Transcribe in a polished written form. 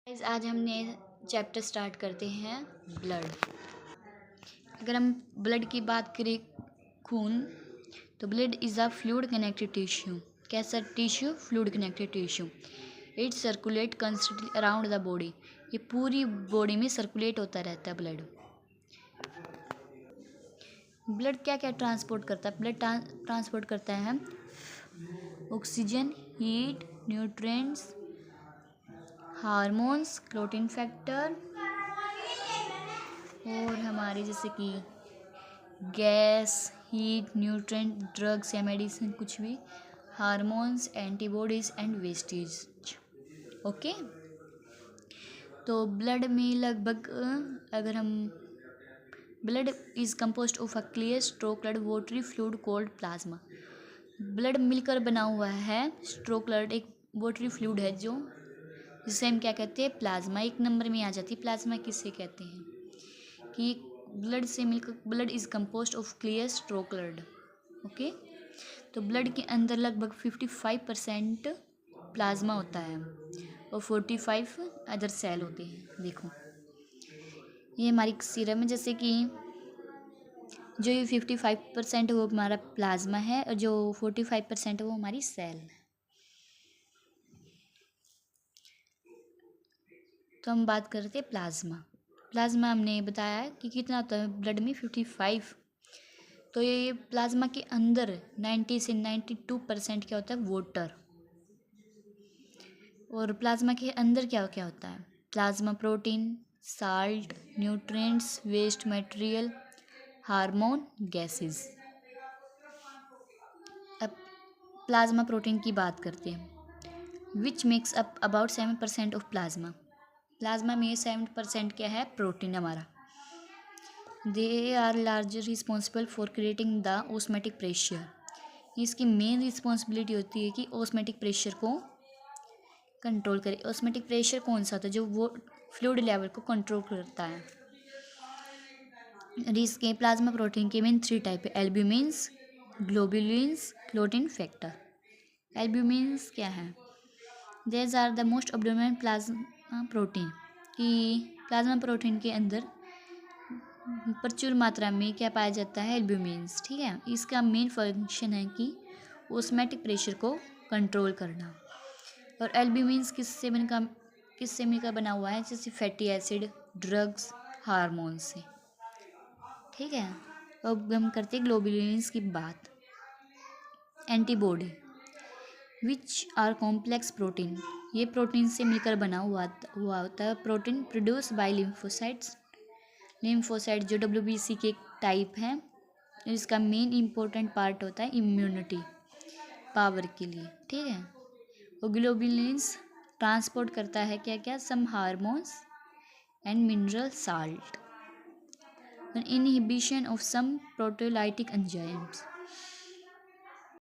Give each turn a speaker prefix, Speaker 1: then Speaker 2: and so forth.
Speaker 1: Guys आज हमने chapter start करते हैं ब्लड। अगर हम ब्लड की बात करें, खून, तो blood is a fluid connected tissue. कैसा tissue? Fluid connected tissue. It circulate constantly around the body. ये पूरी बॉडी में सर्कुलेट होता रहता है ब्लड। ब्लड क्या क्या ट्रांसपोर्ट करता है? ब्लड ट्रांसपोर्ट करता है oxygen, heat, nutrients, hormones, clotting factor और हमारे जैसे कि गैस, हीट, न्यूट्रिएंट, ड्रग्स या मेडिसिन, कुछ भी, hormones, antibodies and wastage. Okay, तो ब्लड में लगभग अगर हम blood is composed of a clear straw coloured watery fluid called plasma. Blood मिलकर बना हुआ है। स्ट्रोक्लड एक वॉटरी फ्लूइड है जो जिसे हम क्या कहते हैं? प्लाज्मा। एक नंबर में आ जाती है प्लाज्मा किसे कहते हैं कि ब्लड से मिलकर blood is composed of clear straw coloured. Okay, तो ब्लड के अंदर लगभग 55% प्लाज्मा होता है और 45 अदर सेल होते हैं। देखो, ये हमारी सीरम है, जैसे कि जो ये 55% वो हमारा प्लाज्मा है और जो 45% वो हमारी सेल है। तो हम बात करते हैं प्लाज्मा। प्लाज्मा हमने बताया कि कितना होता है ब्लड में, 55। तो ये प्लाज्मा के अंदर 90 से 92% क्या होता है? वाटर। और प्लाज्मा के अंदर क्या क्या होता है? Plasma protein, salt, nutrients, waste material, hormone, gases. अब प्लाज्मा प्रोटीन की बात करते हैं। Which makes up about 7% of plasma. Plasma में 7% क्या है? प्रोटीन हमारा। They are larger responsible for creating the osmotic pressure. इसकी मेन रिस्पॉन्सिबिलिटी होती है कि ऑस्मेटिक प्रेशर को कंट्रोल करे। ऑस्मेटिक प्रेशर कौन सा होता है? जो वो फ्लूइड लेवल को कंट्रोल करता है। इसके प्लाज्मा प्रोटीन के मेन 3 टाइप है: albumins, globulins, clotting factor. Albumins क्या है? These are the most abundant plasma protein. कि प्लाज्मा प्रोटीन के अंदर प्रचुर मात्रा में क्या पाया जाता है? एल्ब्यूमिन्स। ठीक है, इसका मेन फंक्शन है कि ऑस्मेटिक प्रेशर को कंट्रोल करना। और एल्ब्यूमिन्स किससे मिलकर बना हुआ है? जैसे फैटी एसिड, ड्रग्स, हार्मोन से। ठीक है, अब हम करते हैं ग्लोबुलिन्स की बात। Antibody which are complex protein. ये प्रोटीन से मिलकर बना हुआ होता है। Protein produce by lymphocytes. Lymphocyte जो WBC के टाइप हैं, इसका मेन इम्पोर्टेंट पार्ट होता है इम्यूनिटी पावर के लिए। ठीक है, और ग्लोबुलिन्स ट्रांसपोर्ट करता है क्या क्या? Some hormones and mineral salt. Inhibition of some proteolytic enzymes.